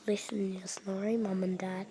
Listen to snoring, Mom and Dad.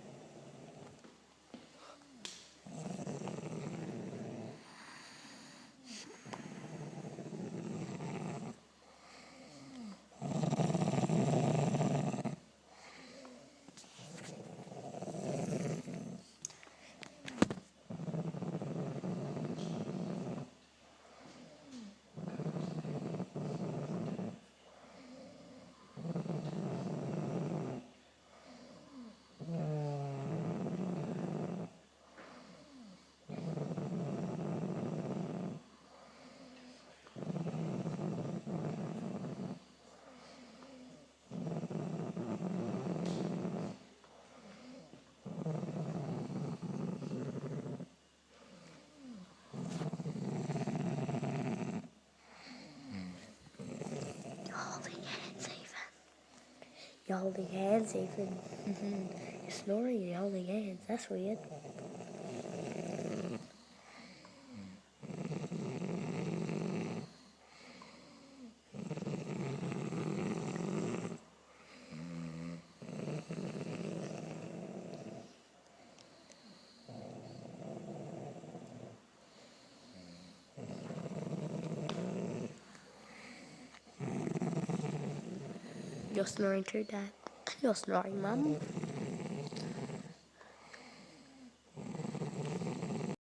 Holding hands even. You're holding hands even. You're snoring, you're holding hands. That's weird. You're snoring too, Dad. You're snoring, Mum.